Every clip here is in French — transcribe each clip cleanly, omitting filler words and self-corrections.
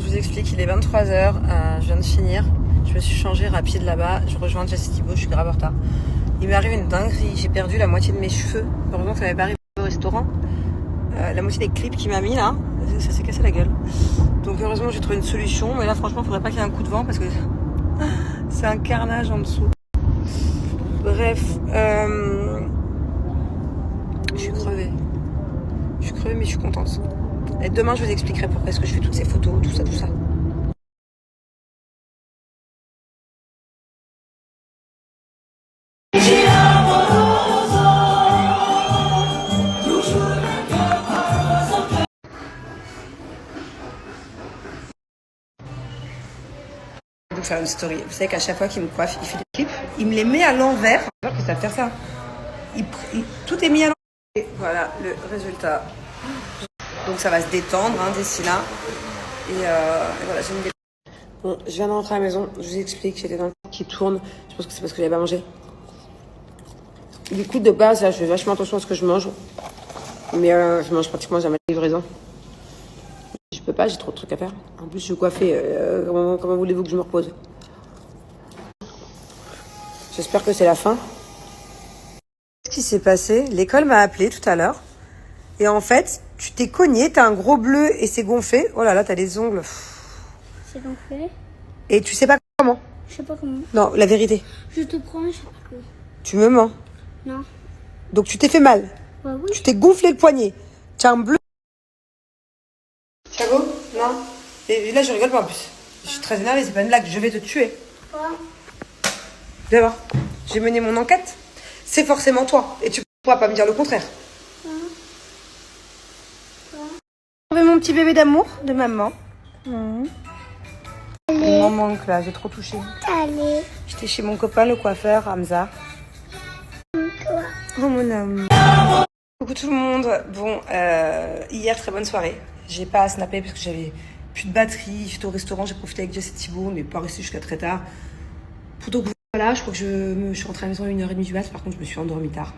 je vous explique, il est 23h, je viens de finir. Je me suis changée rapide là-bas. Je rejoins Jessie Thibault, je suis grave en retard. Il m'est arrivé une dinguerie, j'ai perdu la moitié de mes cheveux. Heureusement que ça m'avait pas arrivé au restaurant. La moitié des clips qu'il m'a mis là, ça s'est cassé la gueule. Donc heureusement j'ai trouvé une solution. Mais là franchement, il faudrait pas qu'il y ait un coup de vent parce que c'est un carnage en dessous. Bref, je suis crevée. Je suis crevée mais je suis contente. Et demain je vous expliquerai pourquoi est-ce que je fais toutes ces photos, tout ça, tout ça. Donc faire une story. Vous savez qu'à chaque fois qu'il me coiffe, il fait des clips, il me les met à l'envers. Alors qu'ils savent faire ça. Tout est mis à l'envers. Et voilà le résultat. Donc ça va se détendre d'ici là. Et voilà, j'ai mis des... Bon, je viens de rentrer à la maison. Je vous explique, j'étais dans le qui tourne. Je pense que c'est parce que j'avais pas mangé. Du coup, de base, là, je fais vachement attention à ce que je mange. Mais je mange pratiquement jamais la livraison. Je peux pas, j'ai trop de trucs à faire. En plus, je suis coiffée. Comment voulez-vous que je me repose? J'espère que c'est la fin. Qu'est-ce qui s'est passé? L'école m'a appelé tout à l'heure. Et en fait, tu t'es cogné, t'as un gros bleu et c'est gonflé. Oh là là, t'as les ongles. C'est gonflé. Et tu sais pas comment? Je sais pas comment. Non, la vérité. Je te prends, je sais pas comment. Tu me mens. Non. Donc tu t'es fait mal. Bah oui. Tu t'es gonflé le poignet. Tu as un bleu. Chago? Non. Et là, je rigole pas en plus. Je suis très énervée, c'est pas une blague. Je vais te tuer. Quoi? Viens voir. J'ai mené mon enquête. C'est forcément toi. Et tu pourras pas me dire le contraire. J'ai mon petit bébé d'amour de maman. Il m'en manque là, j'ai trop touché. Allez. J'étais chez mon copain le coiffeur, Hamza. Quoi? Oh mon amour. Coucou tout le monde. Bon, hier, très bonne soirée. J'ai pas snappé parce que j'avais plus de batterie. J'étais au restaurant, j'ai profité avec Jess et Thibault, mais pas resté jusqu'à très tard. Plutôt que voilà, je crois que je suis rentrée à la maison à 1h30 du mat. Par contre, je me suis endormie tard.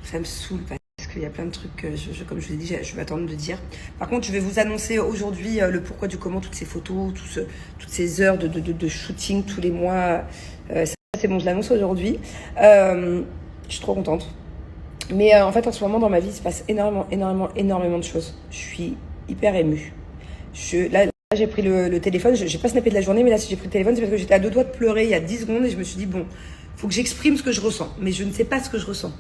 Ça me saoule parce qu'il y a plein de trucs que, comme je vous ai dit, je vais attendre de dire. Par contre, je vais vous annoncer aujourd'hui le pourquoi du comment, toutes ces photos, toutes ces heures de shooting tous les mois. Ça, c'est bon, je l'annonce aujourd'hui. Je suis trop contente. Mais en fait, en ce moment, dans ma vie, il se passe énormément de choses. Je suis hyper émue. Là, j'ai pris le téléphone. J'ai pas snappé de la journée, mais là, si j'ai pris le téléphone, c'est parce que j'étais à 2 doigts de pleurer il y a 10 secondes et je me suis dit, bon, faut que j'exprime ce que je ressens. Mais je ne sais pas ce que je ressens.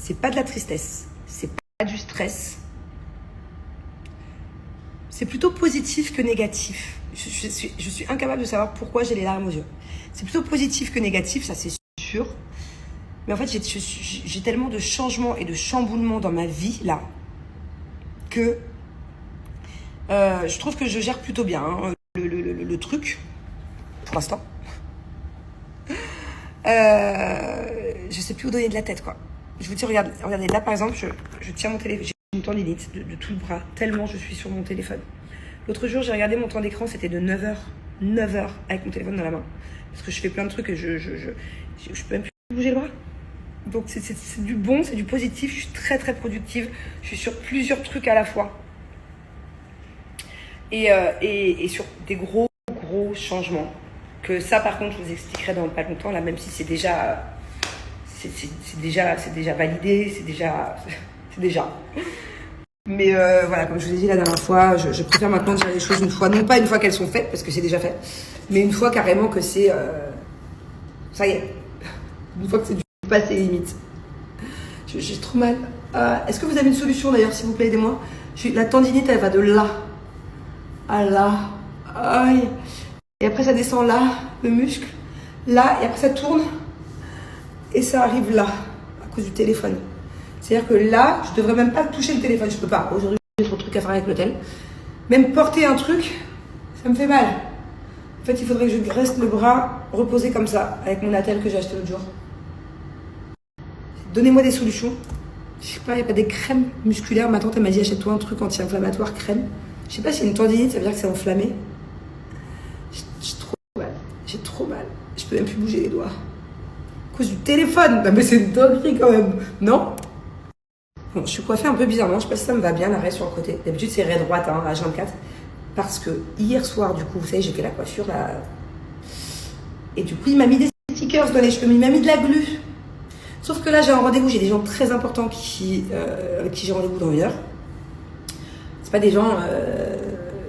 C'est pas de la tristesse, c'est pas du stress. C'est plutôt positif que négatif. Je suis incapable de savoir pourquoi j'ai les larmes aux yeux. C'est plutôt positif que négatif, ça c'est sûr. Mais en fait, j'ai tellement de changements et de chamboulements dans ma vie là que je trouve que je gère plutôt bien le truc pour l'instant. Je sais plus où donner de la tête quoi. Je vous dis, regardez, là par exemple, je tiens mon téléphone, j'ai une tendinite de tout le bras, tellement je suis sur mon téléphone. L'autre jour, j'ai regardé mon temps d'écran, c'était de 9h avec mon téléphone dans la main. Parce que je fais plein de trucs et je peux même plus bouger le bras. Donc c'est du bon, c'est du positif, je suis très productive, je suis sur plusieurs trucs à la fois. Et sur des gros changements. Que ça par contre, je vous expliquerai dans pas longtemps, là, même si c'est déjà... C'est déjà validé, c'est déjà. Mais voilà, comme je vous ai dit la dernière fois, je préfère maintenant dire les choses une fois, non pas une fois qu'elles sont faites, parce que c'est déjà fait, mais une fois carrément que c'est... ça y est. Une fois que c'est du passé limite. J'ai trop mal. Est-ce que vous avez une solution d'ailleurs, s'il vous plaît, aidez-moi. La tendinite, elle va de là à là. Aïe. Et après ça descend là, le muscle. Là, et après ça tourne. Et ça arrive là, à cause du téléphone. C'est-à-dire que là, je devrais même pas toucher le téléphone, je peux pas. Aujourd'hui, j'ai trop de trucs à faire avec l'hôtel. Même porter un truc, ça me fait mal. En fait, il faudrait que je reste le bras reposé comme ça, avec mon attel que j'ai acheté l'autre jour. Donnez-moi des solutions. Je sais pas, il n'y a pas des crèmes musculaires. Ma tante, elle m'a dit, achète-toi un truc anti-inflammatoire, crème. Je sais pas si une tendinite, ça veut dire que c'est enflammé. J'ai trop mal. J'ai trop mal. Je peux même plus bouger les doigts. À cause du téléphone. Bah, mais c'est une dinguerie quand même, non? Bon, je suis coiffée un peu bizarrement, je sais pas si ça me va bien, l'arrêt sur le côté. D'habitude, c'est raie droite, hein, H24. Parce que hier soir, du coup, vous savez, j'ai fait la coiffure là. Et du coup, il m'a mis des stickers dans les cheveux, mais il m'a mis de la glu. Sauf que là, j'ai un rendez-vous, j'ai des gens très importants avec qui j'ai rendez-vous dans 1 heure. C'est pas des gens,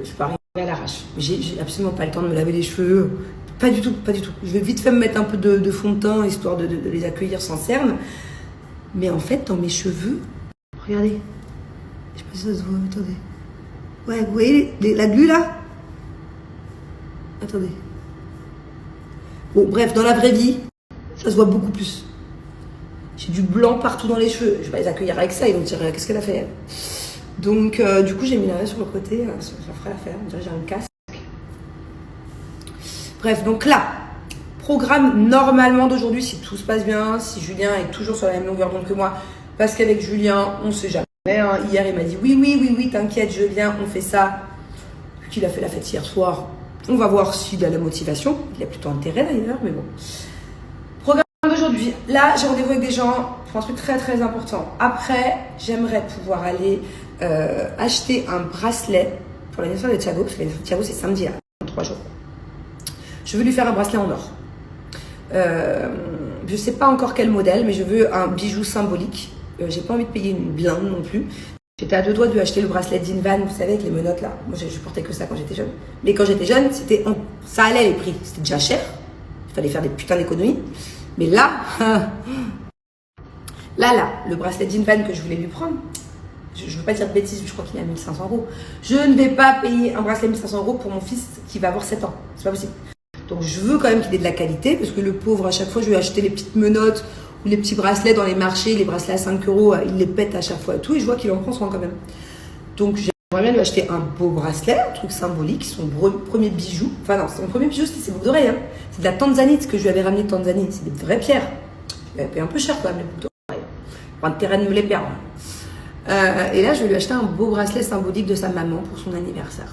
je peux arriver à l'arrache. J'ai absolument pas le temps de me laver les cheveux. Pas du tout, pas du tout. Je vais vite fait me mettre un peu de fond de teint, histoire de les accueillir sans cerne. Mais en fait, dans mes cheveux, regardez. Je sais pas si ça se voit, attendez. Ouais, vous voyez la glu là? Attendez. Bon, bref, dans la vraie vie, ça se voit beaucoup plus. J'ai du blanc partout dans les cheveux. Je vais pas les accueillir avec ça, ils vont me dire qu'est-ce qu'elle a fait. Donc, du coup, j'ai mis la raie sur le côté. Ça ferait l'affaire. On dirait que j'ai un casque. Bref, donc là, programme normalement d'aujourd'hui, si tout se passe bien, si Julien est toujours sur la même longueur d'onde que moi, parce qu'avec Julien, on sait jamais. Hein. Hier, il m'a dit oui, t'inquiète, je viens, on fait ça. Vu qu'il a fait la fête hier soir, on va voir s'il a la motivation. Il a plutôt intérêt d'ailleurs, mais bon. Programme d'aujourd'hui. Là, j'ai rendez-vous avec des gens pour un truc très très important. Après, j'aimerais pouvoir aller acheter un bracelet pour l'anniversaire de Thiago, parce que l'anniversaire de Thiago, c'est samedi, là, dans 3 jours. Je veux lui faire un bracelet en or. Je sais pas encore quel modèle, mais je veux un bijou symbolique. J'ai pas envie de payer une blinde non plus. J'étais à 2 doigts de lui acheter le bracelet d'Invan, vous savez, avec les menottes là. Moi, je portais que ça quand j'étais jeune. Mais quand j'étais jeune, ça allait les prix. C'était déjà cher. Il fallait faire des putains d'économies. Mais là, le bracelet d'Invan que je voulais lui prendre, je veux pas dire de bêtises, je crois qu'il est à 1 500 €. Je ne vais pas payer un bracelet 1 500 € pour mon fils qui va avoir 7 ans. C'est pas possible. Donc je veux quand même qu'il ait de la qualité, parce que le pauvre, à chaque fois, je lui ai acheté les petites menottes ou les petits bracelets dans les marchés, les bracelets à 5 €, il les pète à chaque fois et tout, et je vois qu'il en prend soin quand même. Donc j'aimerais bien lui acheter un beau bracelet, un truc symbolique, son premier bijou. Enfin non, son premier bijou, c'était ses boucles d'oreilles. Hein. C'est de la tanzanite que je lui avais ramené de Tanzanie. C'est des vraies pierres. Je lui avais payé un peu cher quand même, les boucles d'oreilles. Pas intérêt de me les perdre. Et là, je vais lui acheter un beau bracelet symbolique de sa maman pour son anniversaire.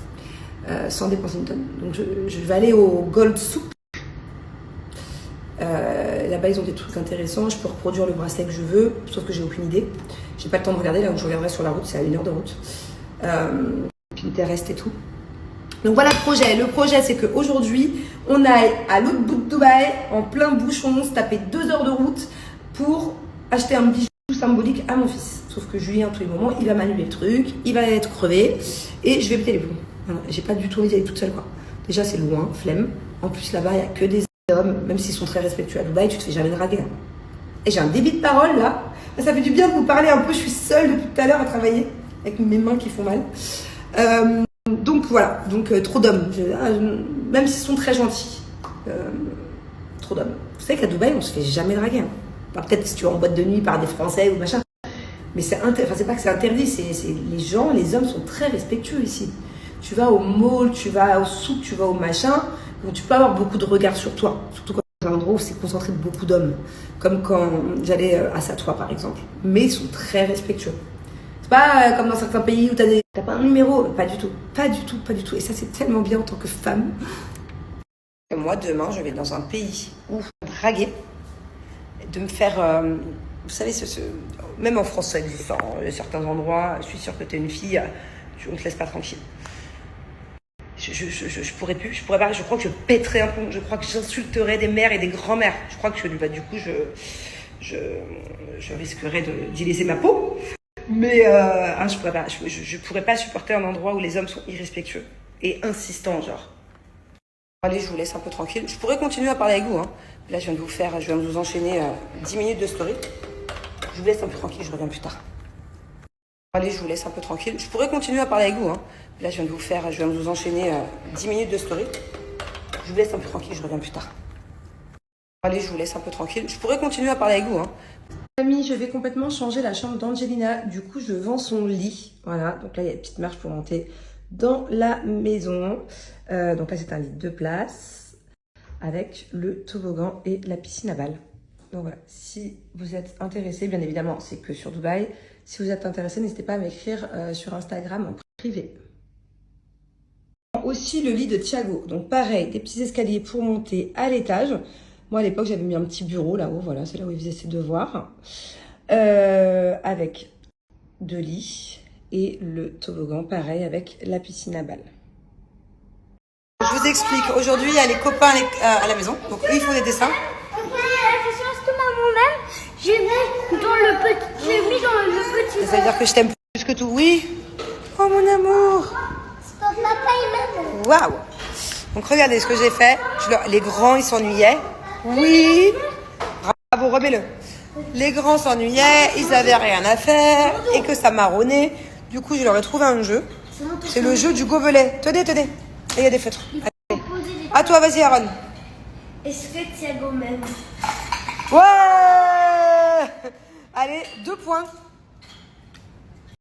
Sans dépenser une tonne. Donc je vais aller au Gold Soup. Là-bas, ils ont des trucs intéressants. Je peux reproduire le bracelet que je veux, sauf que j'ai aucune idée. J'ai pas le temps de regarder, là où je regarderai sur la route, c'est à 1 heure de route. Pinterest et tout. Donc voilà le projet. Le projet, c'est qu'aujourd'hui, on aille à l'autre bout de Dubaï, en plein bouchon, se taper 2 heures de route pour acheter un bijou symbolique à mon fils. Sauf que Julien, à tous les moments, il va m'annuler le truc, il va être crevé, et je vais péter les plombs. J'ai pas du tout envie d'y aller toute seule, quoi. Déjà, c'est loin, flemme. En plus, là-bas, il n'y a que des hommes, même s'ils sont très respectueux à Dubaï, tu te fais jamais draguer. Hein. Et j'ai un débit de parole, là. Ça fait du bien de vous parler un peu. Je suis seule depuis tout à l'heure à travailler, avec mes mains qui font mal. Donc, voilà. Donc, trop d'hommes. Même s'ils sont très gentils. Trop d'hommes. Vous savez qu'à Dubaï, on se fait jamais draguer. Hein. Enfin, peut-être si tu es en boîte de nuit par des Français ou machin. Mais c'est pas que c'est interdit. Les hommes sont très respectueux ici. Tu vas au mall, tu vas au souk, tu vas au machin, donc tu peux avoir beaucoup de regards sur toi. Surtout quand c'est un endroit où c'est concentré de beaucoup d'hommes. Comme quand j'allais à Satoua, par exemple. Mais ils sont très respectueux. C'est pas comme dans certains pays où t'as pas un numéro. Pas du tout. Pas du tout, pas du tout. Et ça, c'est tellement bien en tant que femme. Et moi, demain, je vais dans un pays où draguer, de me faire... vous savez, même en France, ça existe. Hein. Il y a certains endroits, je suis sûre que t'es une fille, on te laisse pas tranquille. Je pourrais plus, je pourrais pas, je crois que je pèterais un plomb, je crois que j'insulterais des mères et des grands-mères. Je crois que du coup, je risquerais d'y laisser ma peau. Mais je pourrais pas supporter un endroit où les hommes sont irrespectueux et insistants, genre. Allez, je vous laisse un peu tranquille. Je pourrais continuer à parler avec vous. Hein. Là, je viens de vous enchaîner 10 minutes de story. Je vous laisse un peu tranquille, je reviens plus tard. Allez, je vous laisse un peu tranquille. Je pourrais continuer à parler avec vous. Hein. Là, je viens de vous enchaîner 10 minutes de story. Je vous laisse un peu tranquille, je reviens plus tard. Allez, je vous laisse un peu tranquille. Je pourrais continuer à parler avec vous. Hein. Amis, je vais complètement changer la chambre d'Angelina. Du coup, je vends son lit. Voilà, donc là, il y a une petite marche pour monter dans la maison. Donc là, c'est un lit de 2 places avec le toboggan et la piscine à balles. Donc voilà, si vous êtes intéressé, bien évidemment, c'est que sur Dubaï. Si vous êtes intéressé, n'hésitez pas à m'écrire sur Instagram en privé. Aussi le lit de Thiago. Donc pareil, des petits escaliers pour monter à l'étage. Moi, à l'époque, j'avais mis un petit bureau là-haut. Voilà, c'est là où il faisait ses devoirs. Avec de lit et le toboggan pareil avec la piscine à balles. Je vous explique, aujourd'hui il y a les copains à la maison, donc eux ils font des dessins. Que maman même, j'ai mis dans le petit. Ça veut dire que je t'aime plus que tout, oui. Oh mon amour. Papa il m'aime. Waouh. Donc regardez ce que j'ai fait. Les grands ils s'ennuyaient. Oui. Bravo, remets-le. Les grands s'ennuyaient, ils avaient rien à faire et que ça marronnait. Du coup je leur ai trouvé un jeu. C'est le jeu du gobelet. Tenez. Et il y a des feutres. Allez. À toi, vas-y Aaron. Est-ce que tu as gommé? Ouais. Allez, 2 points.